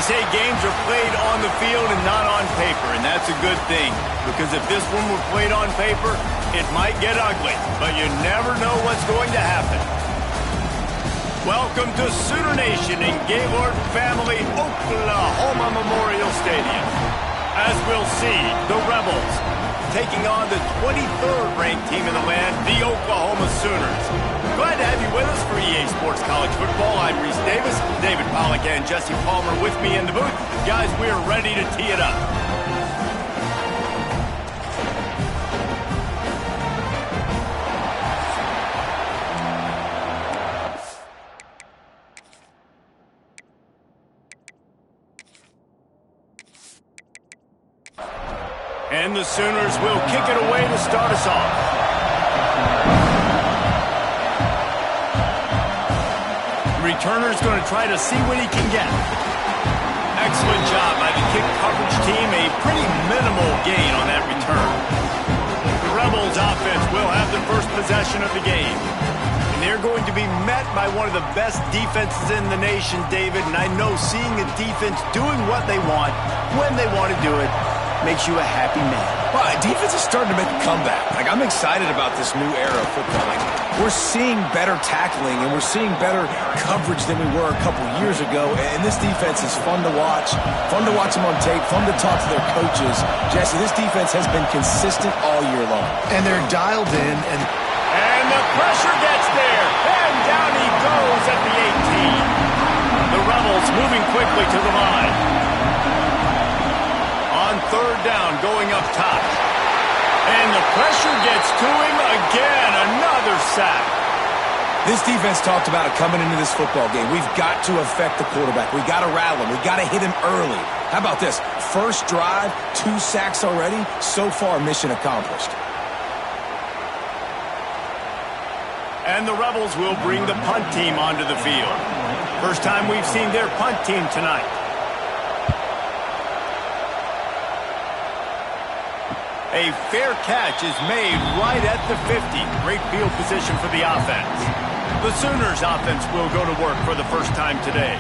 They say games are played on the field and not on paper, and that's a good thing. Because if this one were played on paper, it might get ugly. But you never know what's going to happen. Welcome to Sooner Nation in Gaylord Family Oklahoma Memorial Stadium. As we'll see, the Rebels taking on the 23rd ranked team in the land, the Oklahoma Sooners. Glad to have you with us for EA Sports College Football. I'm Reese Davis, David Pollack and Jesse Palmer with me in the booth. Guys, we are ready to tee it up. And the Sooners will kick it away to start us off. Returner's going to try to see what he can get. Excellent job by the kick coverage team. A pretty minimal gain on that return. The Rebels offense will have the first possession of the game. And they're going to be met by one of the best defenses in the nation, David. And I know seeing a defense doing what they want, when they want to do it, makes you a happy man. Well, defense is starting to make a comeback. I'm excited about this new era of football. We're seeing better tackling, and we're seeing better coverage than we were a couple years ago. And this defense is fun to watch them on tape, fun to talk to their coaches. Jesse, this defense has been consistent all year long. And they're dialed in. And the pressure gets there. And down he goes at the 18. The Rebels moving quickly to the line. On third down, going up top. And the pressure gets to him again. Another sack. This defense talked about it coming into this football game. We've got to affect the quarterback. We've got to rattle him. We've got to hit him early. How about this? First drive, 2 sacks already. So far, mission accomplished. And the Rebels will bring the punt team onto the field. First time we've seen their punt team tonight. A fair catch is made right at the 50. Great field position for the offense. The Sooners offense will go to work for the first time today.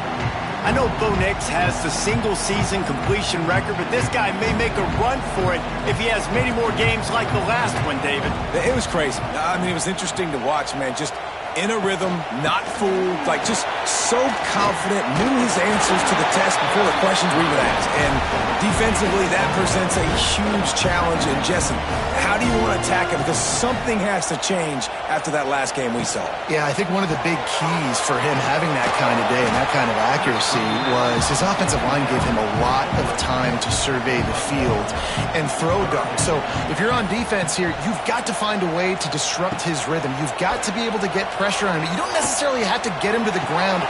I know Bo Nix has the single-season completion record, but this guy may make a run for it if he has many more games like the last one, David. It was crazy. It was interesting to watch, man. Just in a rhythm, not fooled, just so confident, knew his answers to the test before the questions were even asked. And defensively, that presents a huge challenge. And Jesse, how do you want to attack him? Because something has to change after that last game we saw. Yeah, I think one of the big keys for him having that kind of day and that kind of accuracy was his offensive line gave him a lot of time to survey the field and throw darts. So if you're on defense here, you've got to find a way to disrupt his rhythm. You've got to be able to get pressure on him. You don't necessarily have to get him to the ground.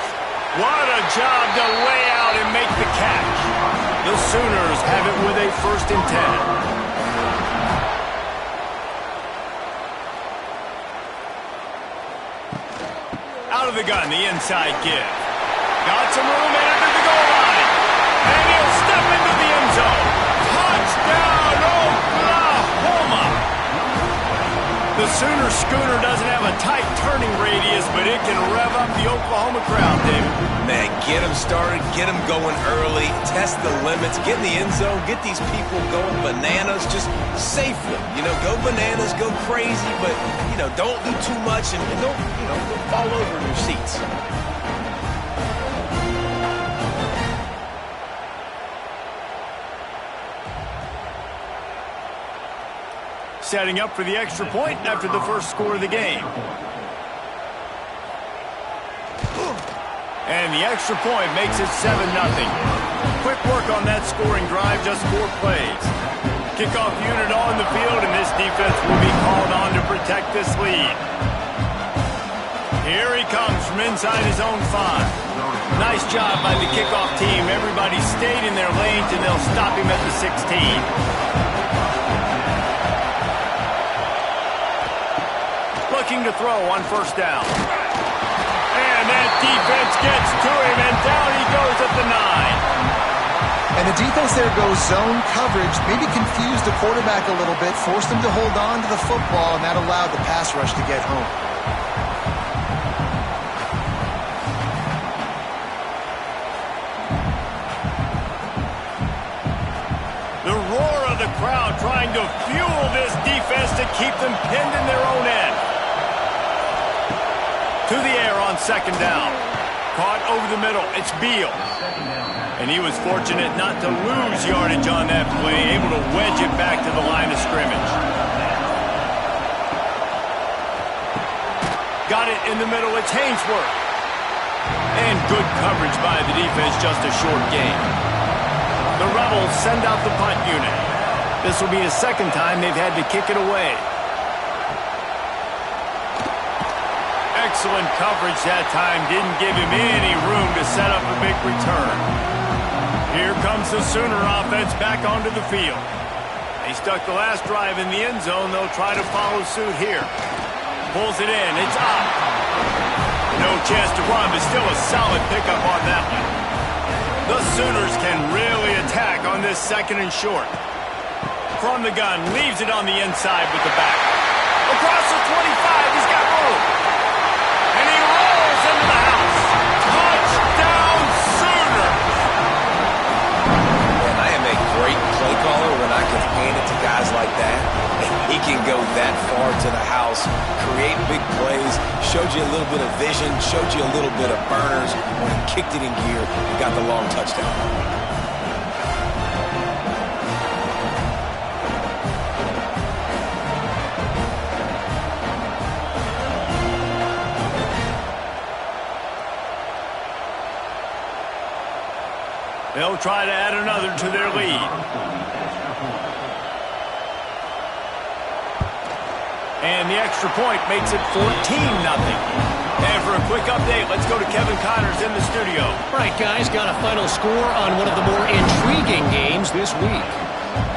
What a job to lay out and make the catch. The Sooners have it with a 1st and 10. Out of the gun, the inside give. Got some room and into the goal line. And he'll step into the end zone. Touchdown, Oklahoma! The Sooner schooner doesn't have a tight turning radius, but it can rev up the Oklahoma crowd, David. Man, get them started, get them going early, test the limits, get in the end zone, get these people going bananas, just safely. Go bananas, go crazy, but, don't do too much and don't fall over in your seats. Setting up for the extra point after the first score of the game. And the extra point makes it 7-0. Quick work on that scoring drive, just 4 plays. Kickoff unit on the field, and this defense will be called on to protect this lead. Here he comes from inside his own 5. Nice job by the kickoff team. Everybody stayed in their lanes, and they'll stop him at the 16. Looking to throw on first down. And that defense gets to him, and down he goes at the 9. And the defense there goes zone coverage, maybe confused the quarterback a little bit, forced him to hold on to the football, and that allowed the pass rush to get home. crowd trying to fuel this defense to keep them pinned in their own end. To the air on second down. Caught over the middle. It's Beal. And he was fortunate not to lose yardage on that play, able to wedge it back to the line of scrimmage. Got it in the middle. It's Hainsworth. And good coverage by the defense, just a short gain. The Rebels send out the punt unit. This will be the second time they've had to kick it away. Excellent coverage that time. Didn't give him any room to set up a big return. Here comes the Sooner offense back onto the field. They stuck the last drive in the end zone. They'll try to follow suit here. Pulls it in. It's up. No chance to run, but still a solid pickup on that one. The Sooners can really attack on this second and short. From the gun, leaves it on the inside with the back. Across the 25, he's got room. And he rolls into the house. Touchdown, Sooners! And I am a great play caller when I can hand it to guys like that. And he can go that far to the house, create big plays, showed you a little bit of vision, showed you a little bit of burners when he kicked it in gear and got the long touchdown. They'll try to add another to their lead. And the extra point makes it 14-0. And for a quick update, let's go to Kevin Connors in the studio. All right, guys, got a final score on one of the more intriguing games this week.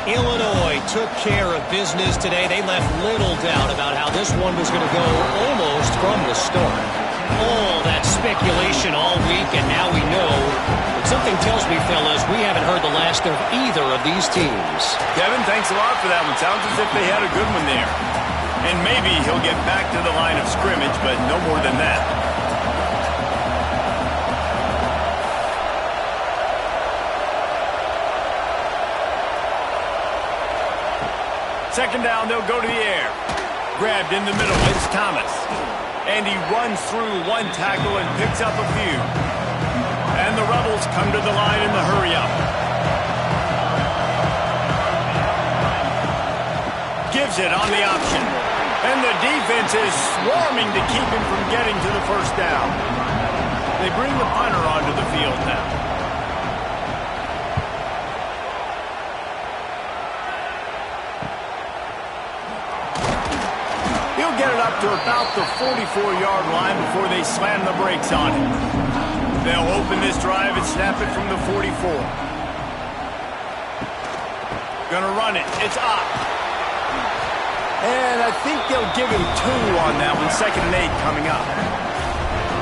Illinois took care of business today. They left little doubt about how this one was going to go almost from the start. All that speculation all week, and now we know. But something tells me, fellas, we haven't heard the last of either of these teams. Kevin, thanks a lot for that one. Sounds as if they had a good one there. And maybe he'll get back to the line of scrimmage, but no more than that. Second down, they'll go to the air. Grabbed in the middle, it's Thomas. And he runs through one tackle and picks up a few. And the Rebels come to the line in the hurry-up. Gives it on the option. And the defense is swarming to keep him from getting to the first down. They bring the punter onto the field now. He'll get it up to about the 44-yard line before they slam the brakes on him. They'll open this drive and snap it from the 44. Gonna run it. It's up. And I think they'll give him 2 on that one. 2nd and 8 coming up.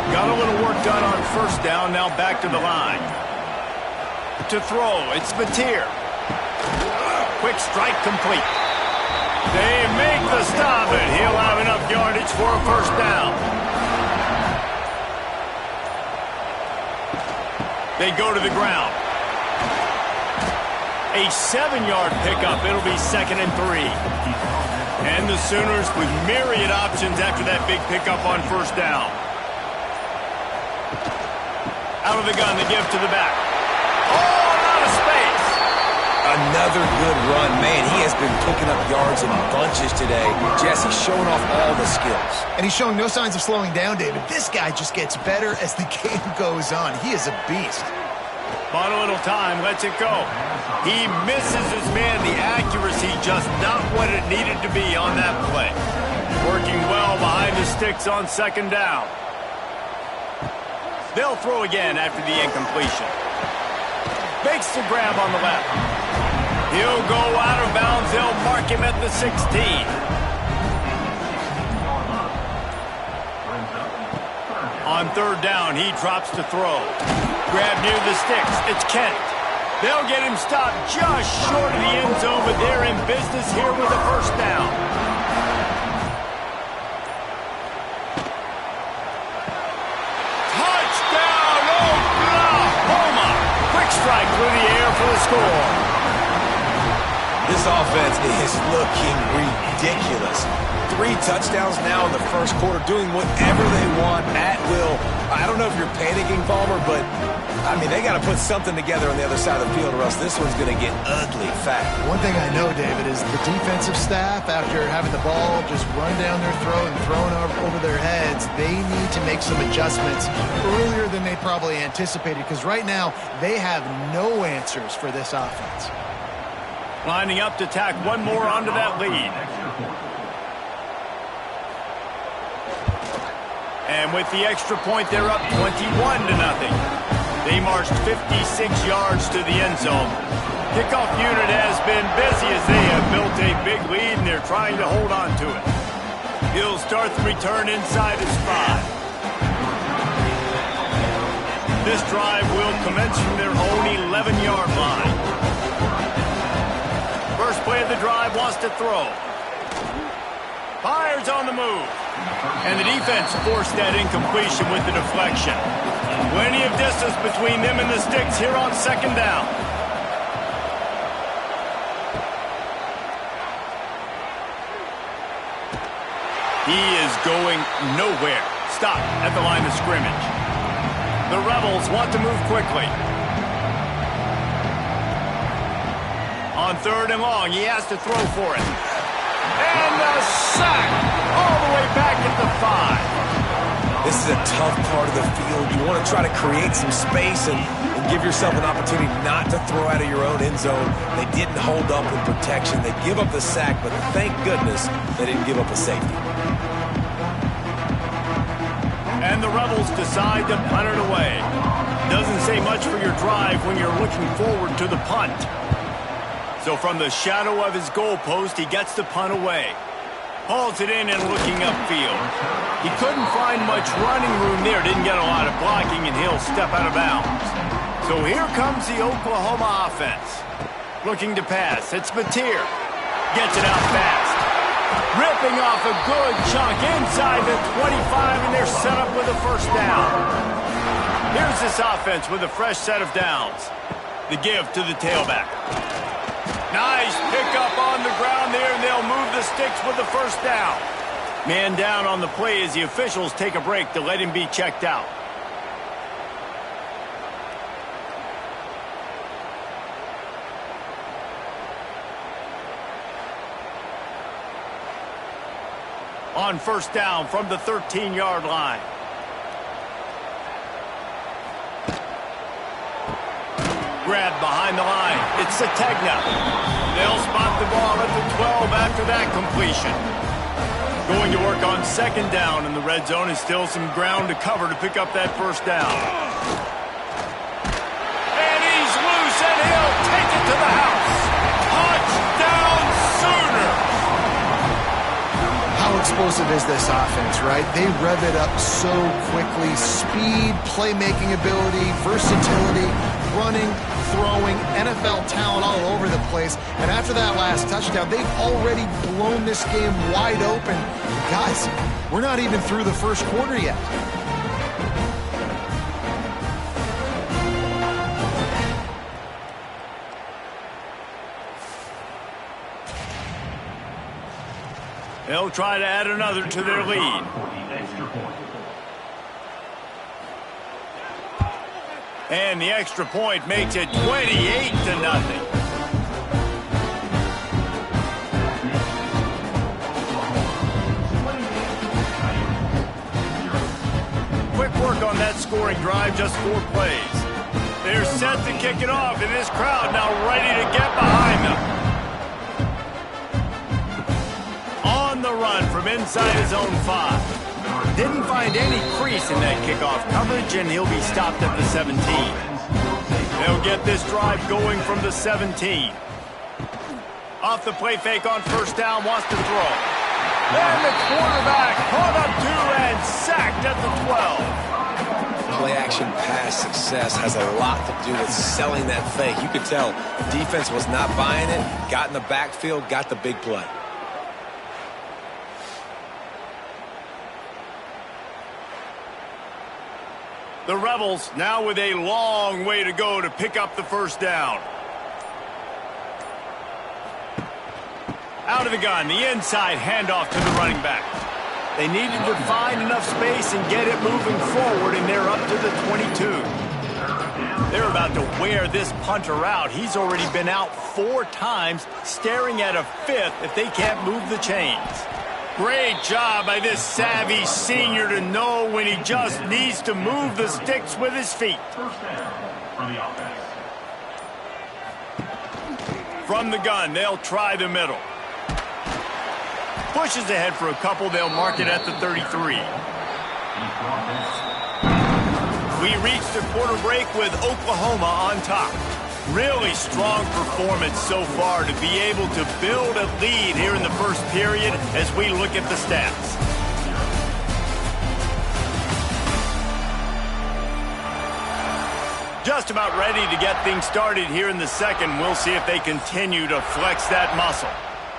Got a little work done on first down. Now back to the line. To throw, it's Mateer. Quick strike complete. They make the stop, and he'll have enough yardage for a first down. They go to the ground. A 7-yard pickup. It'll be 2nd and 3. And the Sooners with myriad options after that big pickup on first down. Out of the gun, the give to the back. Oh, out of space. Another good run. Man, he has been picking up yards in bunches today. Jesse showing off all the skills. And he's showing no signs of slowing down, David. This guy just gets better as the game goes on. He is a beast. Bought a little time, lets it go. He misses his man. The accuracy just not what it needed to be on that play. Working well behind the sticks on second down. They'll throw again after the incompletion. Makes the grab on the left. He'll go out of bounds. They'll mark him at the 16. On third down, he drops to throw. Grab near the sticks. It's Kent. They'll get him stopped just short of the end zone, but they're in business here with a first down. Touchdown, Oklahoma! Quick strike through the air for the score. This offense is looking ridiculous. 3 touchdowns now in the first quarter, doing whatever they want at will. I don't know if you're panicking, Palmer, but, I mean, they got to put something together on the other side of the field or else this one's going to get ugly fast. One thing I know, David, is the defensive staff, after having the ball just run down their throat and thrown over their heads, they need to make some adjustments earlier than they probably anticipated, because right now they have no answers for this offense. Lining up to tack one more onto that lead. And with the extra point, they're up 21-0. They marched 56 yards to the end zone. Kickoff unit has been busy as they have built a big lead, and they're trying to hold on to it. He'll start the return inside his 5. This drive will commence from their own 11-yard line. First play of the drive, wants to throw. Fires on the move. And the defense forced that incompletion with the deflection. Plenty of distance between them and the sticks here on second down. He is going nowhere. Stop at the line of scrimmage. The Rebels want to move quickly. On 3rd and long, he has to throw for it. And a sack all the way back at the 5. This is a tough part of the field. You want to try to create some space and give yourself an opportunity not to throw out of your own end zone. They didn't hold up in protection. They give up the sack, but thank goodness they didn't give up a safety. And the Rebels decide to punt it away. Doesn't say much for your drive when you're looking forward to the punt. So from the shadow of his goalpost, he gets the punt away. Hauls it in and looking upfield. He couldn't find much running room there. Didn't get a lot of blocking, and he'll step out of bounds. So here comes the Oklahoma offense. Looking to pass. It's Mateer. Gets it out fast. Ripping off a good chunk inside the 25, and they're set up with a first down. Here's this offense with a fresh set of downs. The give to the tailback. Nice pickup on the ground there, and they'll move the sticks with the first down. Man down on the play as the officials take a break to let him be checked out. On first down from the 13-yard line. Grab behind the line. It's Sategna. They'll spot the ball at the 12 after that completion. Going to work on second down in the red zone, and still some ground to cover to pick up that first down. And he's loose, and he'll take it to the house. Touchdown Sooners! How explosive is this offense, right? They rev it up so quickly. Speed, playmaking ability, versatility, running, throwing, NFL talent all over the place. And after that last touchdown, they've already blown this game wide open. Guys, we're not even through the first quarter yet. They'll try to add another to their lead. And the extra point makes it 28-0. Quick work on that scoring drive, just 4 plays. They're set to kick it off, and this crowd now ready to get behind them. On the run from inside his own 5. Didn't find any crease in that kickoff coverage, and he'll be stopped at the 17. They'll get this drive going from the 17. Off the play fake on first down, wants to throw. And the quarterback caught up to and sacked at the 12. Play-action pass success has a lot to do with selling that fake. You could tell defense was not buying it, got in the backfield, got the big play. The Rebels now with a long way to go to pick up the first down. Out of the gun, the inside handoff to the running back. They needed to find enough space and get it moving forward, and they're up to the 22. They're about to wear this punter out. He's already been out 4 times, staring at a 5th if they can't move the chains. Great job by this savvy senior to know when he just needs to move the sticks with his feet. From the gun, they'll try the middle. Pushes ahead for a couple. They'll mark it at the 33. We reached a quarter break with Oklahoma on top. Really strong performance so far to be able to build a lead here in the first period as we look at the stats. Just about ready to get things started here in the second. We'll see if they continue to flex that muscle.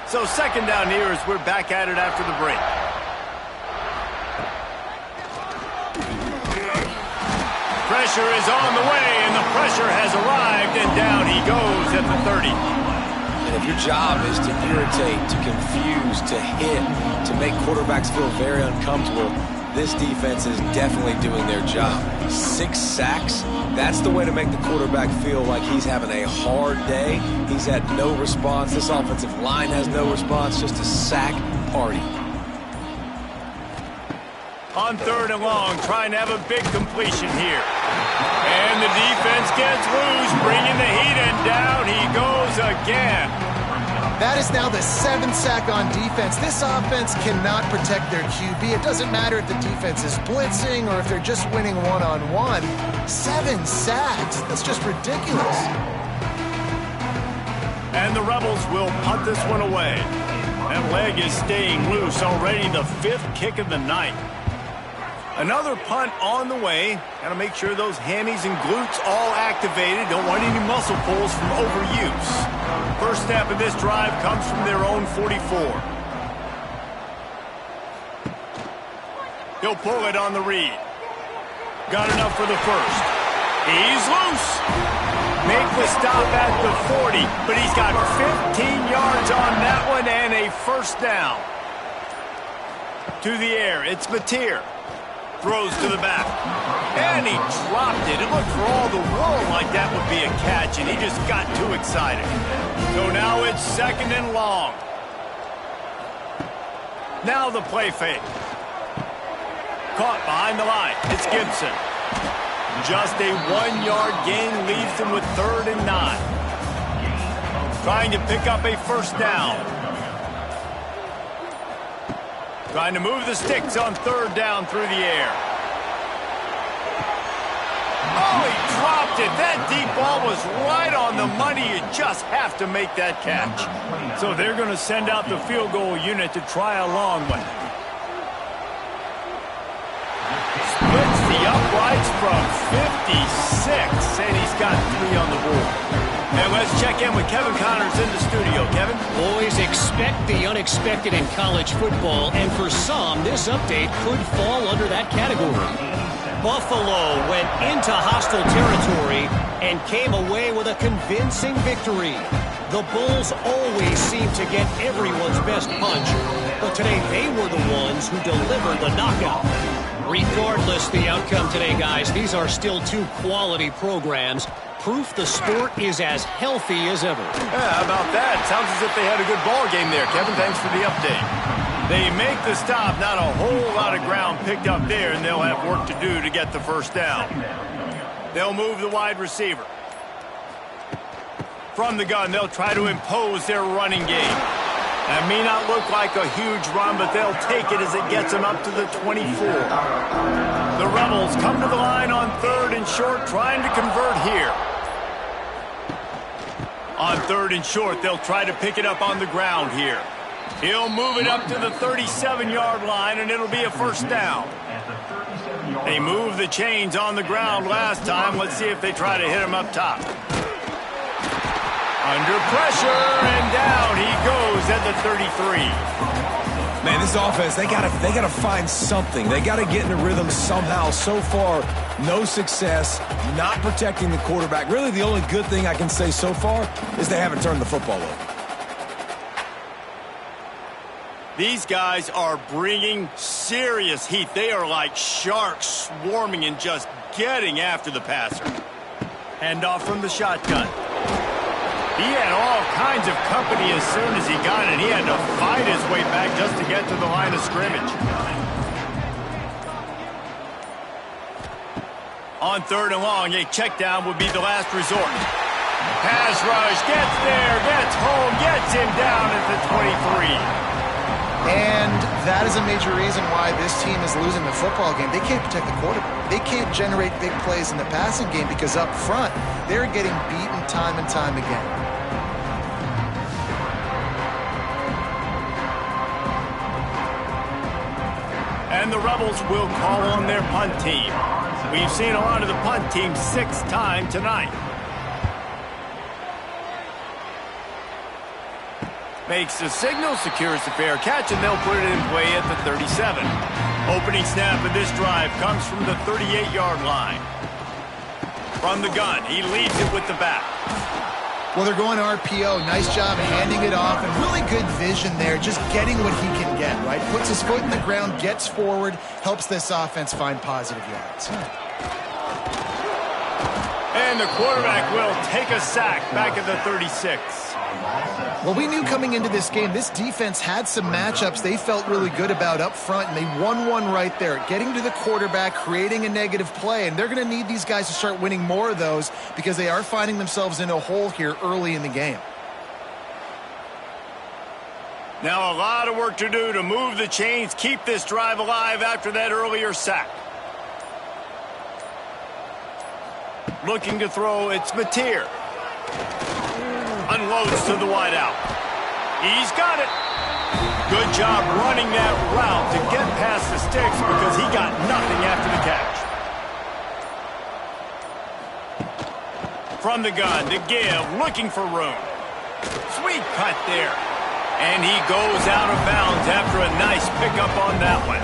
So second down here as we're back at it after the break. Pressure is on the way, and the pressure has arrived, and down he goes at the 30. And if your job is to irritate, to confuse, to hit, to make quarterbacks feel very uncomfortable, this defense is definitely doing their job. 6 sacks, that's the way to make the quarterback feel like he's having a hard day. He's had no response. This offensive line has no response, just a sack party. On 3rd and long, trying to have a big completion here. And the defense gets loose, bringing the heat, and down he goes again. That is now the 7th sack on defense. This offense cannot protect their QB. It doesn't matter if the defense is blitzing or if they're just winning one-on-one. 7 sacks. That's just ridiculous. And the Rebels will punt this one away. That leg is staying loose, already the 5th kick of the night. Another punt on the way. Got to make sure those hammies and glutes all activated. Don't want any muscle pulls from overuse. First snap of this drive comes from their own 44. He'll pull it on the read. Got enough for the first. He's loose. Make the stop at the 40, but he's got 15 yards on that one and a first down. To the air, it's Mateer. Throws to the back. And he dropped it. It looked for all the world like that would be a catch, and he just got too excited. So now it's 2nd and long. Now the play fake. Caught behind the line. It's Gibson. Just a 1-yard gain leaves them with 3rd and 9. Trying to pick up a first down. Trying to move the sticks on 3rd down through the air. Oh, he dropped it. That deep ball was right on the money. You just have to make that catch. So they're going to send out the field goal unit to try a long one. Splits the uprights from 56, and he's got 3 on the board. And let's check in with Kevin Connors in the studio. Kevin? Boys, expect the unexpected in college football, and for some, this update could fall under that category. Buffalo went into hostile territory and came away with a convincing victory. The Bulls always seem to get everyone's best punch, but today they were the ones who delivered the knockout. Regardless the outcome today, guys, these are still 2 quality programs. Proof the sport is as healthy as ever. Yeah, how about that? Sounds as if they had a good ball game there. Kevin, thanks for the update. They make the stop, not a whole lot of ground picked up there, and they'll have work to do to get the first down. They'll move the wide receiver. From the gun, they'll try to impose their running game. That may not look like a huge run, but they'll take it as it gets them up to the 24. The Rebels come to the line on 3rd and short, trying to convert here. On 3rd and short, they'll try to pick it up on the ground here. He'll move it up to the 37-yard line, and it'll be a first down. They moved the chains on the ground last time. Let's see if they try to hit him up top. Under pressure, and down he goes at the 33. Man, this offense, they gotta find something. They gotta get in a rhythm somehow. So far, no success, not protecting the quarterback. Really, the only good thing I can say so far is they haven't turned the football over. These guys are bringing serious heat. They are like sharks swarming and just getting after the passer. Handoff from the shotgun. He had all kinds of company as soon as he got it. He had to fight his way back just to get to the line of scrimmage. On 3rd and long, a check down would be the last resort. Pass rush, gets there, gets home, gets him down at the 23. And that is a major reason why this team is losing the football game. They can't protect the quarterback. They can't generate big plays in the passing game because up front, they're getting beaten time and time again. And the Rebels will call on their punt team. We've seen a lot of the punt team 6 times tonight. Makes the signal, secures the fair catch, and they'll put it in play at the 37. Opening snap of this drive comes from the 38-yard line. From the gun, he leaves it with the back. Well, they're going RPO. Nice job handing it off, and really good vision there, just getting what he can get, right? Puts his foot in the ground, gets forward, helps this offense find positive yards. And the quarterback will take a sack back at the 36. Well, we knew coming into this game, this defense had some matchups they felt really good about up front, and they won one right there, getting to the quarterback, creating a negative play, and they're going to need these guys to start winning more of those because they are finding themselves in a hole here early in the game. Now a lot of work to do to move the chains, keep this drive alive after that earlier sack. Looking to throw, it's Mateer. Unloads to the wideout. He's got it. Good job running that route to get past the sticks because he got nothing after the catch. From the gun to give, looking for room. Sweet cut there. And he goes out of bounds after a nice pickup on that one.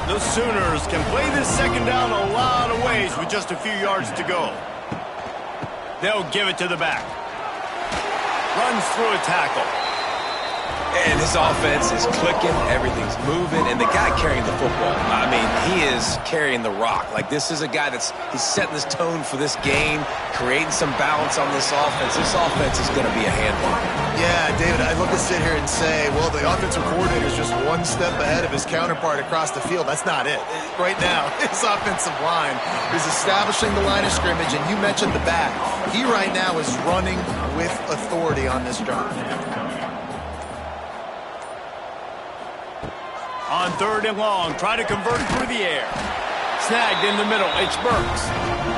The Sooners can play this second down a lot of ways with just a few yards to go. They'll give it to the back. Runs through a tackle. And his offense is clicking, everything's moving, and the guy carrying the football, I mean, he is carrying the rock. Like, this is a guy he's setting this tone for this game, creating some balance on this offense. This offense is going to be a handle. Yeah, David, I'd love to sit here and say, well, the offensive coordinator is just one step ahead of his counterpart across the field. That's not it. Right now, his offensive line is establishing the line of scrimmage, and you mentioned the back. He right now is running with authority on this drive. On 3rd and long, try to convert through the air. Snagged in the middle, it's Burks.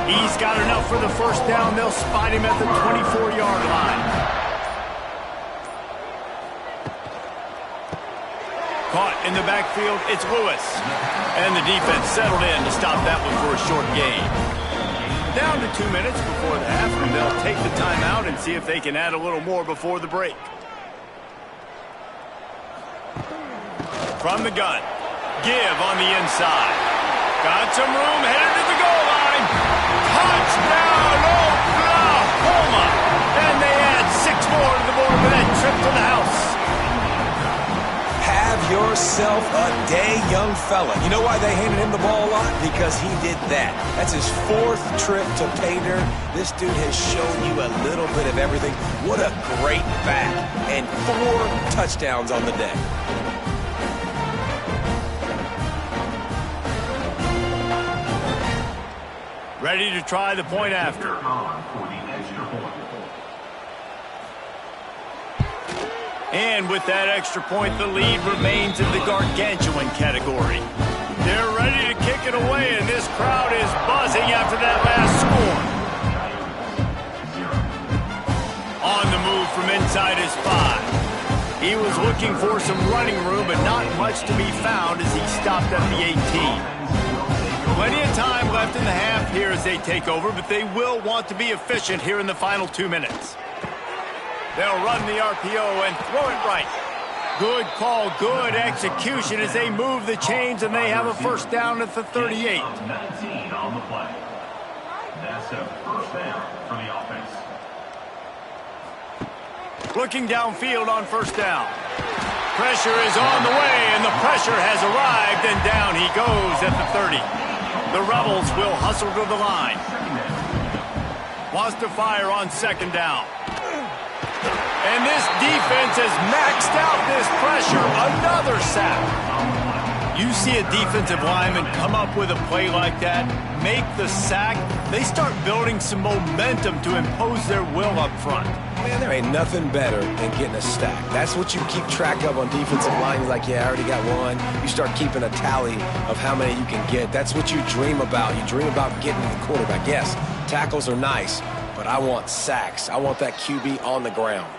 He's got enough for the first down. They'll spot him at the 24-yard line. Caught in the backfield, it's Lewis. And the defense settled in to stop that one for a short gain. Down to 2 minutes before the half, and they'll take the timeout and see if they can add a little more before the break. From the gun. Give on the inside. Got some room, headed to the goal line. Touchdown, Oklahoma! And they add 6 more to the board with that trip to the house. Have yourself a day, young fella. You know why they handed him the ball a lot? Because he did that. That's his 4th trip to pay dirt. This dude has shown you a little bit of everything. What a great back. And 4 touchdowns on the day. Ready to try the point after. And with that extra point, the lead remains in the gargantuan category. They're ready to kick it away, and this crowd is buzzing after that last score. On the move from inside his 5. He was looking for some running room, but not much to be found as he stopped at the 18. Plenty of time left in the half here as they take over, but they will want to be efficient here in the final 2 minutes. They'll run the RPO and throw it right. Good call, good execution as they move the chains, and they have a first down at the 38. 19 on the play. That's a first down for the offense. Looking downfield on first down. Pressure is on the way, and the pressure has arrived, and down he goes at the 30. The Rebels will hustle to the line. Wants to fire on second down. And this defense has maxed out this pressure. Another sack. You see a defensive lineman come up with a play like that, make the sack, they start building some momentum to impose their will up front. Man, there ain't nothing better than getting a stack. That's what you keep track of on defensive lines. Like, yeah, I already got one. You start keeping a tally of how many you can get. That's what you dream about. You dream about getting to the quarterback. Yes, tackles are nice, but I want sacks. I want that QB on the ground.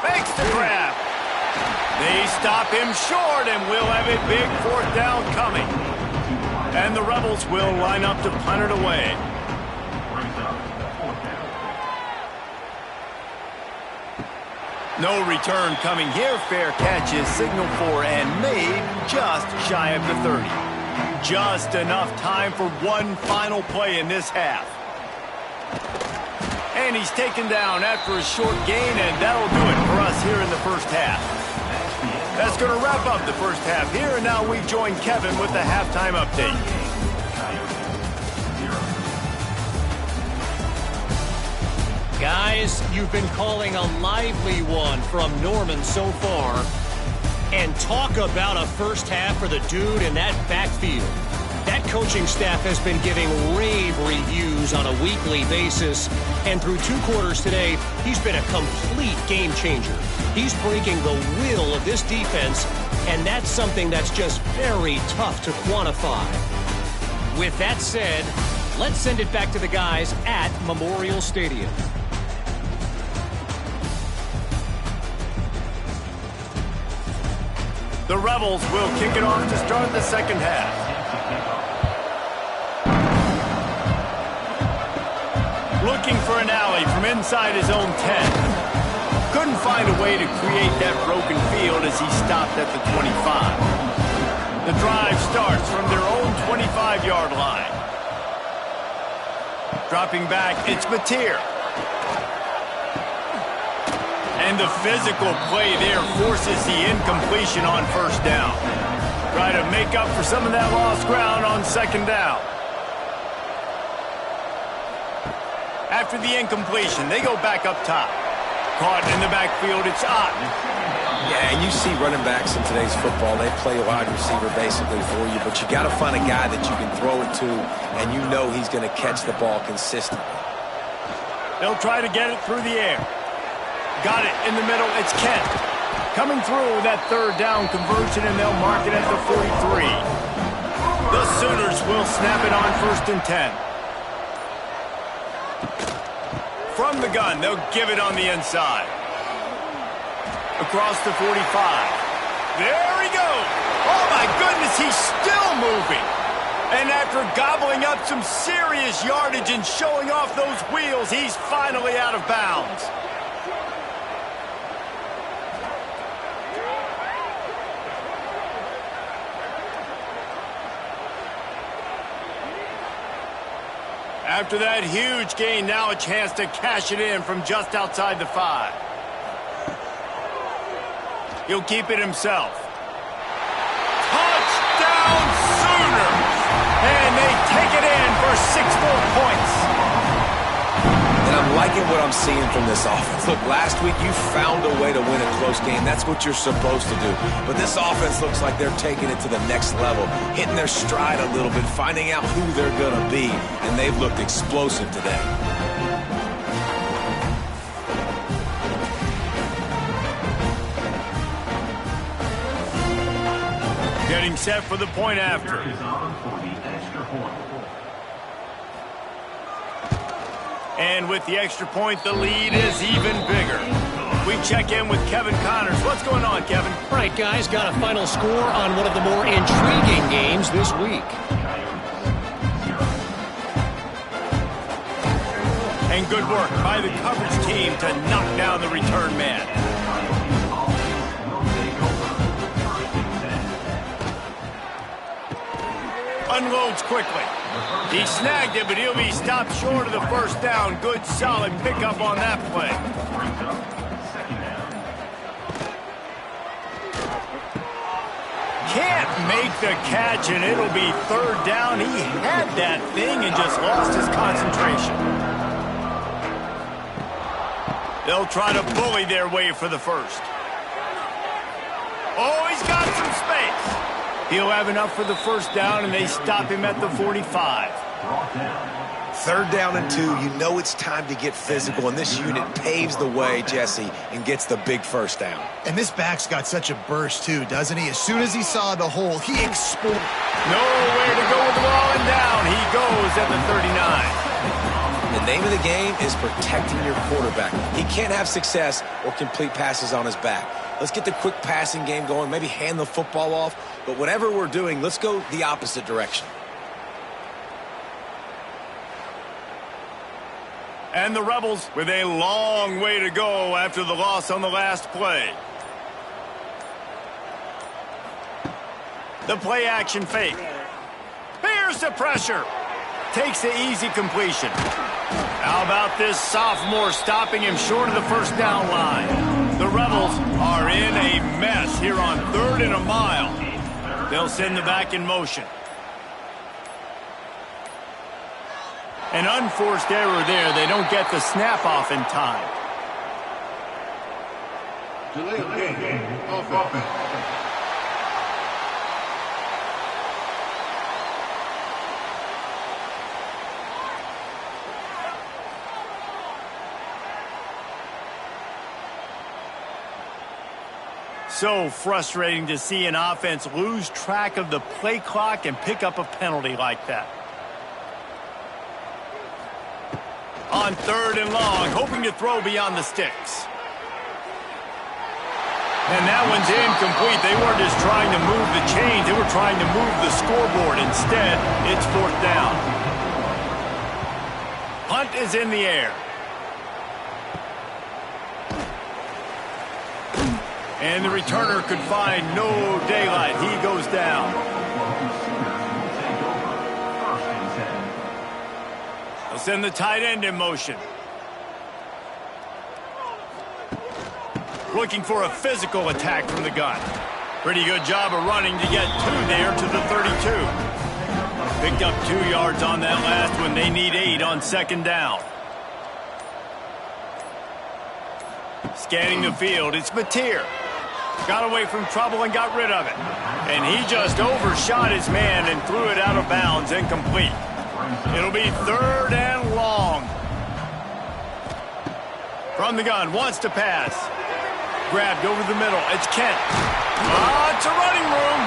Makes the grab. They stop him short, and we'll have a big fourth down coming. And the Rebels will line up to punt it away. No return coming here. Fair catch is signaled for and made just shy of the 30. Just enough time for one final play in this half. And he's taken down after a short gain, and that'll do it for us here in the first half. That's going to wrap up the first half here, and now we join Kevin with the halftime update. Guys, you've been calling a lively one from Norman so far. And talk about a first half for the dude in that backfield. That coaching staff has been giving rave reviews on a weekly basis. And through 2 quarters today, he's been a complete game changer. He's breaking the will of this defense, and that's something that's just very tough to quantify. With that said, let's send it back to the guys at Memorial Stadium. The Rebels will kick it off to start the second half. Looking for an alley from inside his own 10. Couldn't find a way to create that broken field as he stopped at the 25. The drive starts from their own 25-yard line. Dropping back, it's Mateer. And the physical play there forces the incompletion on first down. Try to make up for some of that lost ground on second down. After the incompletion, they go back up top. Caught in the backfield, it's Otten. Yeah, and you see running backs in today's football, they play wide receiver basically for you, but you got to find a guy that you can throw it to, and you know he's going to catch the ball consistently. They'll try to get it through the air. Got it in the middle, it's Kent. Coming through with that third down conversion, and they'll mark it at the 43. The Sooners will snap it on 1st and 10. From the gun, they'll give it on the inside. Across the 45. There he goes. Oh, my goodness, he's still moving. And after gobbling up some serious yardage and showing off those wheels, he's finally out of bounds. After that huge gain, now a chance to cash it in from just outside the 5. He'll keep it himself. Touchdown Sooners! And they take it in for 6 more points. And I'm liking what I'm seeing from this offense. Look, last week you found a way to win a close game. That's what you're supposed to do. But this offense looks like they're taking it to the next level, hitting their stride a little bit, finding out who they're going to be. And they've looked explosive today. Getting set for the point after. And with the extra point, the lead is even bigger. We check in with Kevin Connors. What's going on, Kevin? All right, guys, got a final score on one of the more intriguing games this week. And good work by the coverage team to knock down the return man. Unloads quickly. He snagged it, but he'll be stopped short of the first down. Good, solid pickup on that play. make the catch, and it'll be third down. He had that thing and just lost his concentration. They'll try to bully their way for the first. Oh, he's got some space. He'll have enough for the first down, and they stop him at the 45. Third down and 2, you know it's time to get physical, and this unit paves the way, Jesse, and gets the big first down. And this back's got such a burst, too, doesn't he? As soon as he saw the hole, he exploded. Nowhere to go with the ball, and down he goes at the 39. The name of the game is protecting your quarterback. He can't have success or complete passes on his back. Let's get the quick passing game going, maybe hand the football off, but whatever we're doing, let's go the opposite direction. And the Rebels with a long way to go after the loss on the last play. The play action fake. Bears the pressure. Takes the easy completion. How about this sophomore stopping him short of the first down line? The Rebels are in a mess here on 3rd and a mile. They'll send the back in motion. An unforced error there. They don't get the snap off in time. Delay of game. Offense. So frustrating to see an offense lose track of the play clock and pick up a penalty like that. On 3rd and long, hoping to throw beyond the sticks. And that one's incomplete. They weren't just trying to move the chains. They were trying to move the scoreboard. Instead, it's 4th down. Punt is in the air. And the returner could find no daylight. He goes down. They'll send the tight end in motion. Looking for a physical attack from the gun. Pretty good job of running to get 2 there to the 32. Picked up 2 yards on that last one. They need 8 on 2nd down. Scanning the field, it's Mateer. Got away from trouble and got rid of it. And he just overshot his man and threw it out of bounds, incomplete. It'll be 3rd and long. From the gun, wants to pass. Grabbed over the middle, it's Kent. It's a running room.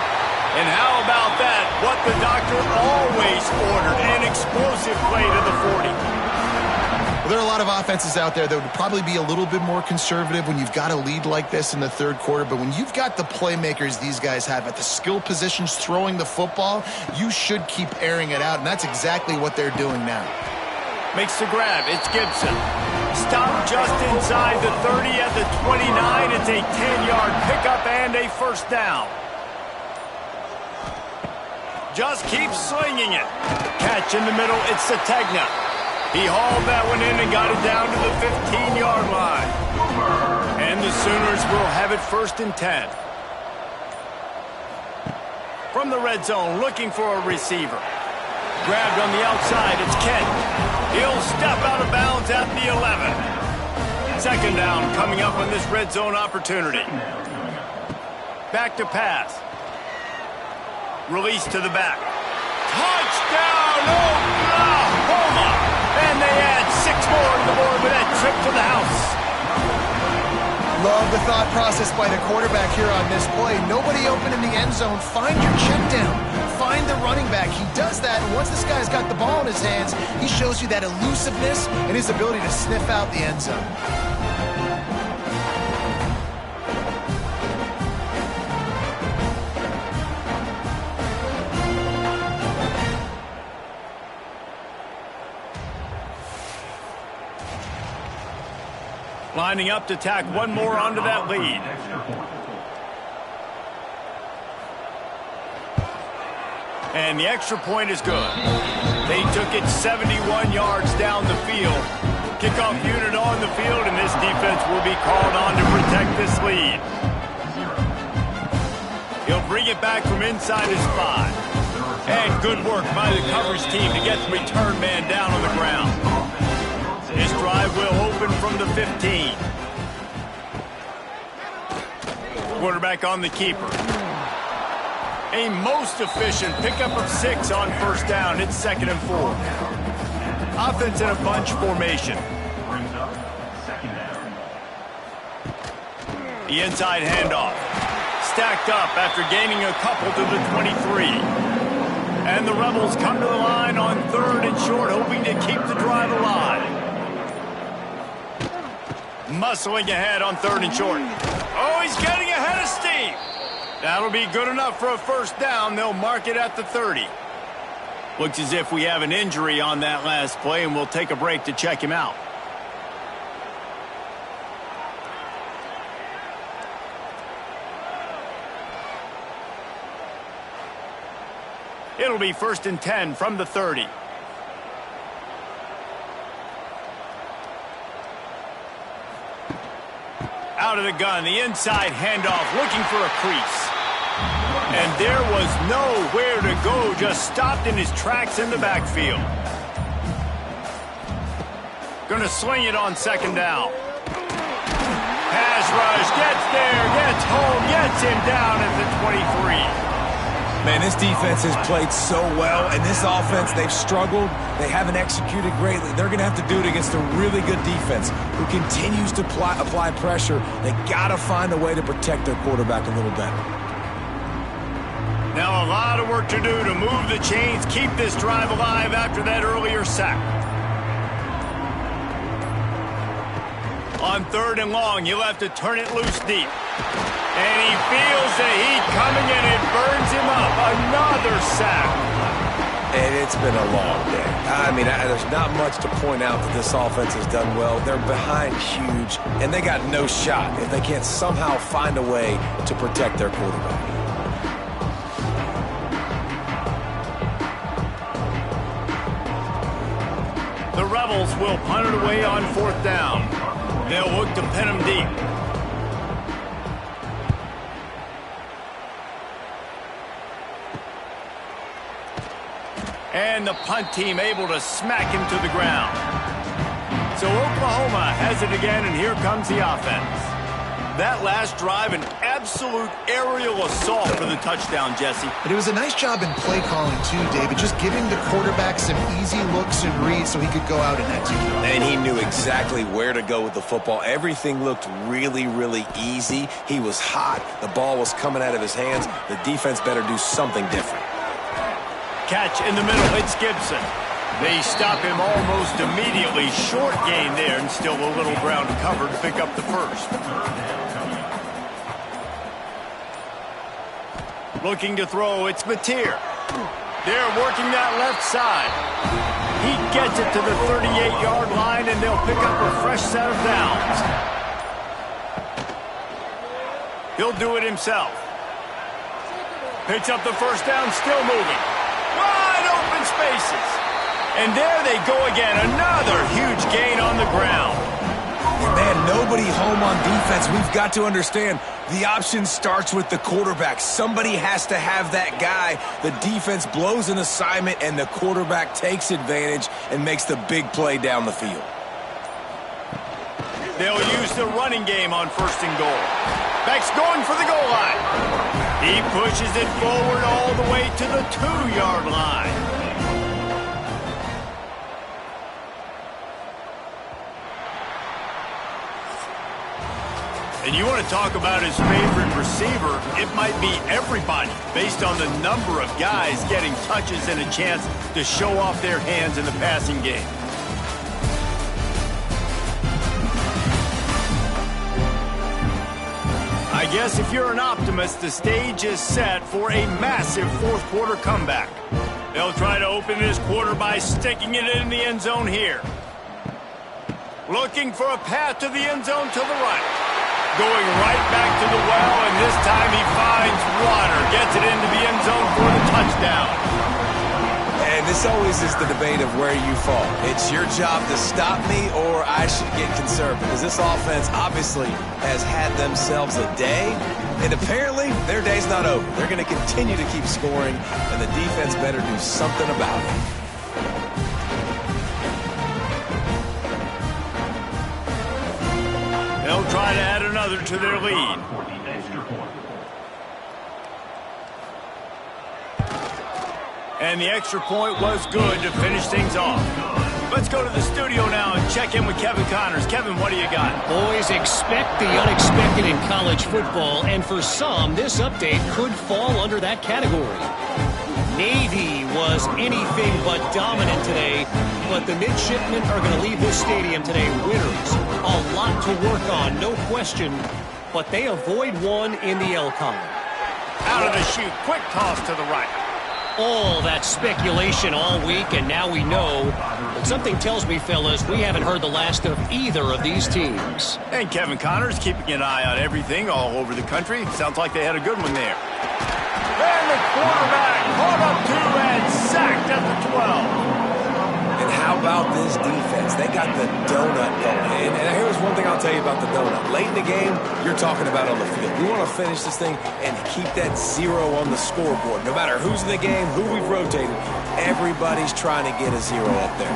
And how about that? What the doctor always ordered, an explosive play to the 40. Well, there are a lot of offenses out there that would probably be a little bit more conservative when you've got a lead like this in the 3rd quarter. But when you've got the playmakers these guys have at the skill positions throwing the football, you should keep airing it out. And that's exactly what they're doing now. Makes the grab. It's Gibson. Stopped just inside the 30 at the 29. It's a 10-yard pickup and a first down. Just keeps slinging it. Catch in the middle. It's Sategna. He hauled that one in and got it down to the 15-yard line. And the Sooners will have it 1st and 10. From the red zone, looking for a receiver. Grabbed on the outside, it's Kent. He'll step out of bounds at the 11. 2nd down coming up on this red zone opportunity. Back to pass. Release to the back. Touchdown, Oklahoma! And they add 6 more to the board with that trip to the house. Love the thought process by the quarterback here on this play. Nobody open in the end zone. Find your check down. Find the running back. He does that, and once this guy's got the ball in his hands, he shows you that elusiveness and his ability to sniff out the end zone. Lining up to tack one more onto that lead. And the extra point is good. They took it 71 yards down the field. Kickoff unit on the field, and this defense will be called on to protect this lead. He'll bring it back from inside his 5. And good work by the coverage team to get the return man down on the ground. This drive will open from the 15. Quarterback on the keeper. A most efficient pickup of 6 on first down. It's 2nd and 4. Offense in a bunch formation. The inside handoff. Stacked up after gaining a couple to the 23. And the Rebels come to the line on 3rd and short, hoping to keep the drive alive. Muscling ahead on 3rd and short. Oh, he's getting ahead of steam. That'll be good enough for a first down. They'll mark it at the 30. Looks as if we have an injury on that last play, and we'll take a break to check him out. It'll be 1st and 10 from the 30. Out of the gun, the inside handoff, looking for a crease. And there was nowhere to go, just stopped in his tracks in the backfield. Gonna sling it on 2nd down. Pass rush, gets there, gets home, gets him down at the 23. Man, this defense has played so well, and this offense, they've struggled. They haven't executed greatly. They're going to have to do it against a really good defense who continues to apply pressure. They got to find a way to protect their quarterback a little better. Now a lot of work to do to move the chains, keep this drive alive after that earlier sack. On 3rd and long, he'll have to turn it loose deep. And he feels the heat coming, and it burns him up. Another sack. And it's been a long day. I mean, there's not much to point out that this offense has done well. They're behind huge, and they got no shot if they can't somehow find a way to protect their quarterback. The Rebels will punt it away on 4th down. They'll look to pin him deep. And the punt team able to smack him to the ground. So Oklahoma has it again, and here comes the offense. That last drive, an absolute aerial assault for the touchdown, Jesse. But it was a nice job in play calling, too, David, just giving the quarterback some easy looks and reads so he could go out and execute. And he knew exactly where to go with the football. Everything looked really, really easy. He was hot. The ball was coming out of his hands. The defense better do something different. Catch in the middle, it's Gibson. They stop him almost immediately. Short gain there, and still a little ground to cover to pick up the first. Looking to throw, it's Mateer. They're working that left side. He gets it to the 38-yard line, and they'll pick up a fresh set of downs. He'll do it himself. Picks up the first down, still moving. Wide open spaces. And there they go again. Another huge gain on the ground. Man, nobody home on defense. We've got to understand the option starts with the quarterback. Somebody has to have that guy. The defense blows an assignment, and the quarterback takes advantage and makes the big play down the field. They'll use the running game on 1st and goal. Beck's going for the goal line. He pushes it forward all the way to the 2-yard line. And you want to talk about his favorite receiver, it might be everybody, based on the number of guys getting touches and a chance to show off their hands in the passing game. I guess if you're an optimist, the stage is set for a massive fourth-quarter comeback. They'll try to open this quarter by sticking it in the end zone here. Looking for a path to the end zone to the right. Going right back to the well, and this time he finds water. Gets it into the end zone for the touchdown. And And this always is the debate of where you fall. It's your job to stop me or I should get conservative, because this offense obviously has had themselves a day, and apparently their day's not over. They're going to continue to keep scoring, and the defense better do something about it. They'll try to add another to their lead. And the extra point was good to finish things off. Let's go to the studio now and check in with Kevin Connors. Kevin, what do you got? Boys, expect the unexpected in college football, and for some, this update could fall under that category. Navy was anything but dominant today, but the midshipmen are going to leave this stadium today winners. A lot to work on, no question, but they avoid one in the L column. Out of the chute, quick toss to the right. All that speculation all week, and now we know. But something tells me, fellas, we haven't heard the last of either of these teams. And Kevin Connors keeping an eye on everything all over the country. Sounds like they had a good one there. And the quarterback caught up to and sacked at the 12. And how about this defense? They got the donut going. And here's one thing I'll tell you about the donut. Late in the game, you're talking about on the field. We want to finish this thing and keep that 0 on the scoreboard. No matter who's in the game, who we've rotated, everybody's trying to get a 0 up there.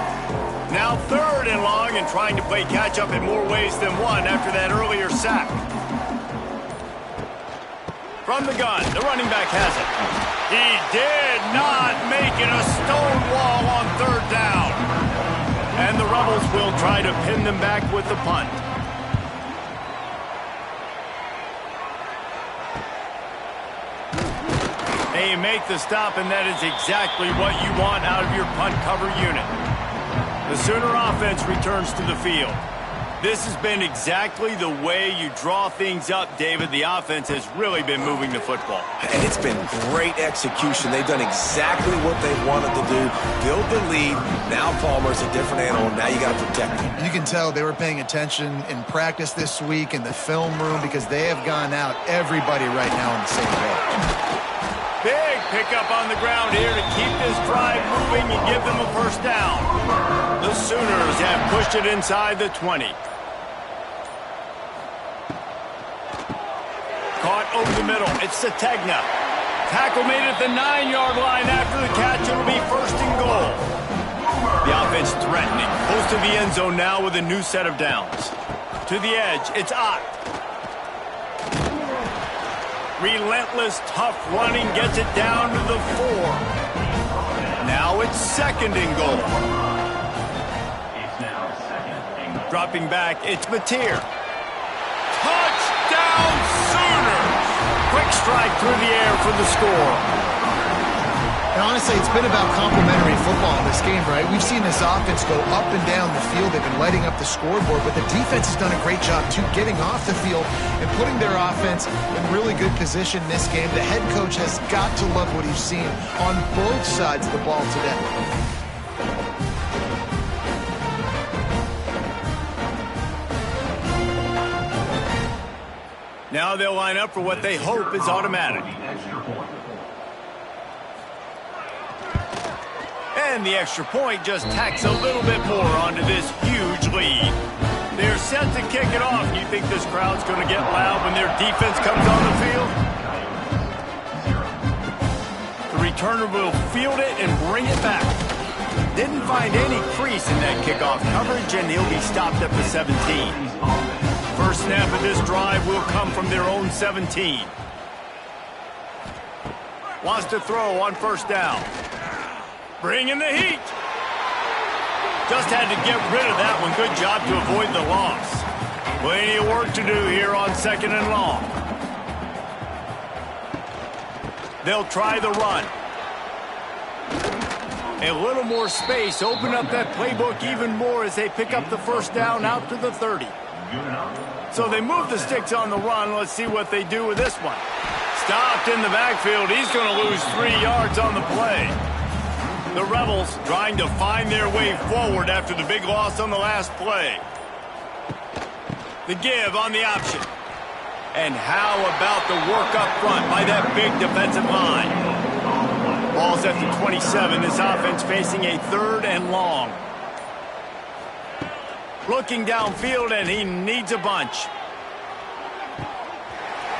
Now 3rd and long and trying to play catch-up in more ways than one after that earlier sack. From the gun, the running back has it. He did not make it a stone wall on 3rd down. And the Rebels will try to pin them back with the punt. They make the stop, and that is exactly what you want out of your punt cover unit. The Sooner offense returns to the field. This has been exactly the way you draw things up, David. The offense has really been moving the football. And it's been great execution. They've done exactly what they wanted to do. Build the lead. Now Palmer's a different animal. Now you got to protect him. You can tell they were paying attention in practice this week in the film room, because they have gone out everybody right now on the same page. Big pickup on the ground here to keep this drive moving and give them a first down. The Sooners have pushed it inside the 20. Caught over the middle. It's Sategna. Tackle made at the 9-yard line. After the catch, it'll be 1st and goal. The offense threatening. Close to the end zone now with a new set of downs. To the edge, it's Ott. Relentless, tough running gets it down to the 4. Now it's 2nd and goal. Dropping back, it's Mateer. Touchdown Sooners! Quick strike through the air for the score. And honestly, it's been about complementary football in this game, right? We've seen this offense go up and down the field. They've been lighting up the scoreboard, but the defense has done a great job, too, getting off the field and putting their offense in really good position in this game. The head coach has got to love what he's seen on both sides of the ball today. Now they'll line up for what they hope is automatic. And the extra point just tacks a little bit more onto this huge lead. They're set to kick it off. You think this crowd's going to get loud when their defense comes on the field? The returner will field it and bring it back. Didn't find any crease in that kickoff coverage, and he'll be stopped at the 17. First snap of this drive will come from their own 17. Wants to throw on 1st down. Bringing the heat. Just had to get rid of that one. Good job to avoid the loss. Plenty of work to do here on 2nd and long. They'll try the run. A little more space. Open up that playbook even more as they pick up the 1st down out to the 30. So they move the sticks on the run. Let's see what they do with this one. Stopped in the backfield. He's going to lose 3 yards on the play. The Rebels trying to find their way forward after the big loss on the last play. The give on the option. And how about the work up front by that big defensive line? Ball's at the 27. This offense facing a 3rd and long. Looking downfield, and he needs a bunch.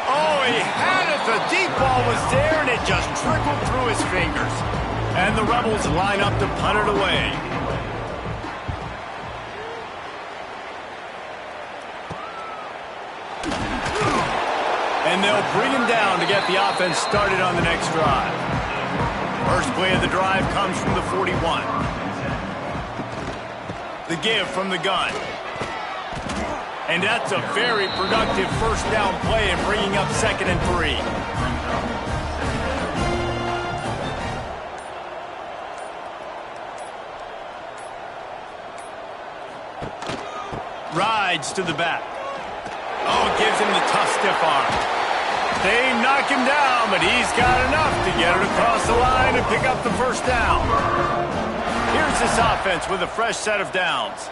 Oh, he had it. The deep ball was there, and it just trickled through his fingers. And the Rebels line up to punt it away. And they'll bring him down to get the offense started on the next drive. First play of the drive comes from the 41. The give from the gun. And that's a very productive first down play and bringing up 2nd and 3. Rides to the back. Oh, gives him the tough stiff arm. They knock him down, but he's got enough to get it across the line and pick up the first down. Here's this offense with a fresh set of downs.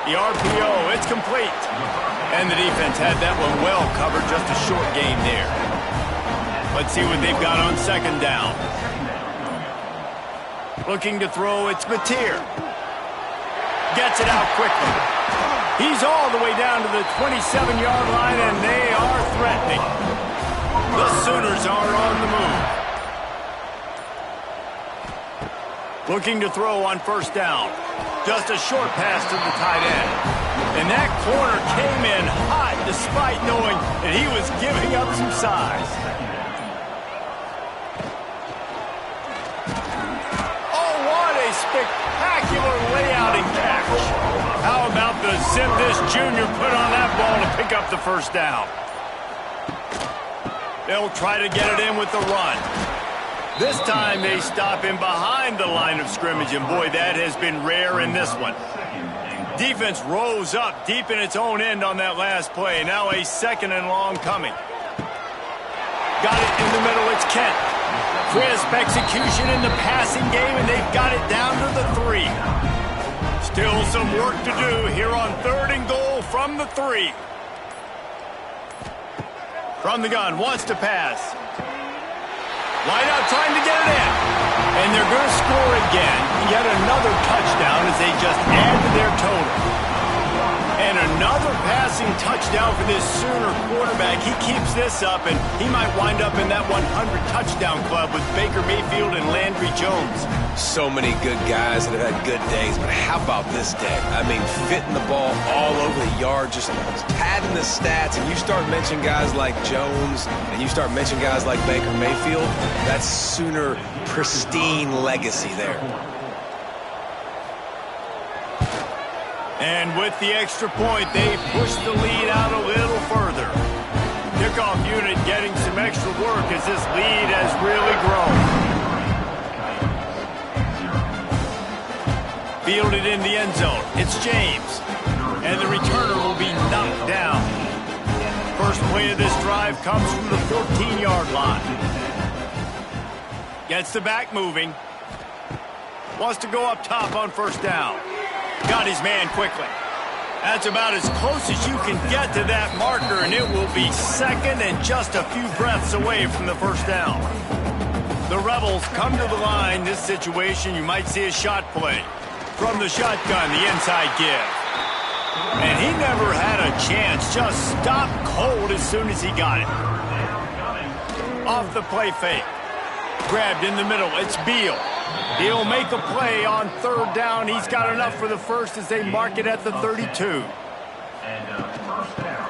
The RPO, it's complete. And the defense had that one well covered, just a short game there. Let's see what they've got on 2nd down. Looking to throw, it's Mateer. Gets it out quickly. He's all the way down to the 27-yard line, and they are threatening. The Sooners are on the move. Looking to throw on 1st down. Just a short pass to the tight end. And that corner came in hot despite knowing that he was giving up some size. Oh, what a spectacular layout and catch. How about the zip this junior put on that ball to pick up the first down? They'll try to get it in with the run. This time they stop him behind the line of scrimmage, and boy, that has been rare in this one. Defense rose up deep in its own end on that last play. Now a 2nd and long coming. Got it in the middle, it's Kent. Crisp execution in the passing game, and they've got it down to the 3. Still some work to do here on 3rd and goal from the 3. From the gun, wants to pass. Wide out, trying to get it in. And they're going to score again. Yet another touchdown as they just add to their total. And another passing touchdown for this Sooner quarterback. He keeps this up, and he might wind up in that 100-touchdown club with Baker Mayfield and Landry Jones. So many good guys that have had good days, but how about this day? I mean, fitting the ball all over the yard, just padding the stats, and you start mentioning guys like Jones, and you start mentioning guys like Baker Mayfield, that's Sooner pristine legacy there. And with the extra point, they push the lead out a little further. Kickoff unit getting some extra work as this lead has really grown. Fielded in the end zone. It's James. And the returner will be knocked down. First play of this drive comes from the 14-yard line. Gets the back moving. Wants to go up top on 1st down. Got his man quickly. That's about as close as you can get to that marker, and it will be 2nd and just a few breaths away from the first down. The Rebels come to the line. This situation, you might see a shot play. From the shotgun, the inside give. And he never had a chance. Just stopped cold as soon as he got it. Off the play fake. Grabbed in the middle. It's Beal. He'll make a play on 3rd down. He's got enough for the first as they mark it at the 32.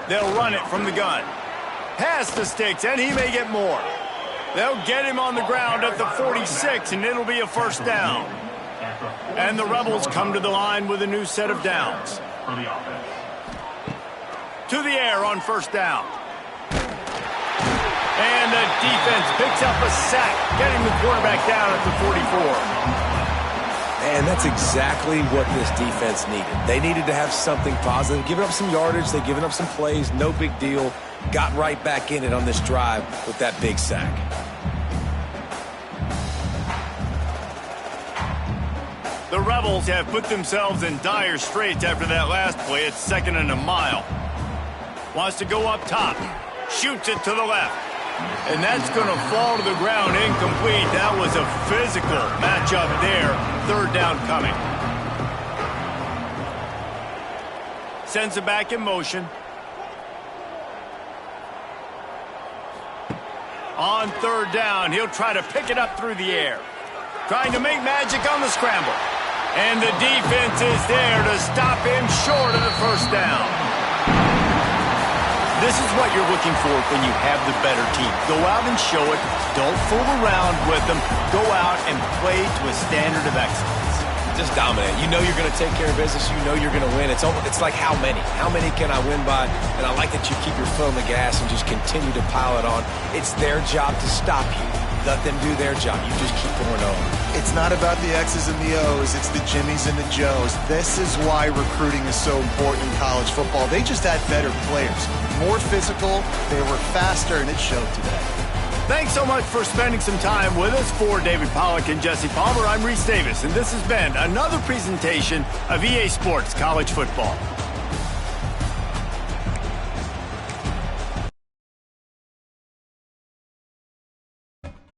They'll run it from the gun. Past the sticks, and he may get more. They'll get him on the ground at the 46, and it'll be a first down. And the Rebels come to the line with a new set of downs. To the air on 1st down. And the defense picks up a sack, getting the quarterback down at the 44. And that's exactly what this defense needed. They needed to have something positive. Giving up some yardage, they've given up some plays, no big deal. Got right back in it on this drive with that big sack. The Rebels have put themselves in dire straits after that last play. It's 2nd and a mile. Wants to go up top. Shoots it to the left. And that's going to fall to the ground incomplete. That was a physical matchup there. Third down coming. Sends it back in motion. On third down, he'll try to pick it up through the air. Trying to make magic on the scramble. And the defense is there to stop him short of the first down. This is what you're looking for when you have the better team. Go out and show it. Don't fool around with them. Go out and play to a standard of excellence. Just dominate. You know you're going to take care of business. You know you're going to win. It's like how many? How many can I win by? And I like that you keep your foot on the gas and just continue to pile it on. It's their job to stop you. Let them do their job. You just keep going on. It's not about the X's and the O's. It's the Jimmies and the Joes. This is why recruiting is so important in college football. They just had better players. More physical. They were faster, and it showed today. Thanks so much for spending some time with us. For David Pollack and Jesse Palmer, I'm Reese Davis, and this has been another presentation of EA Sports College Football.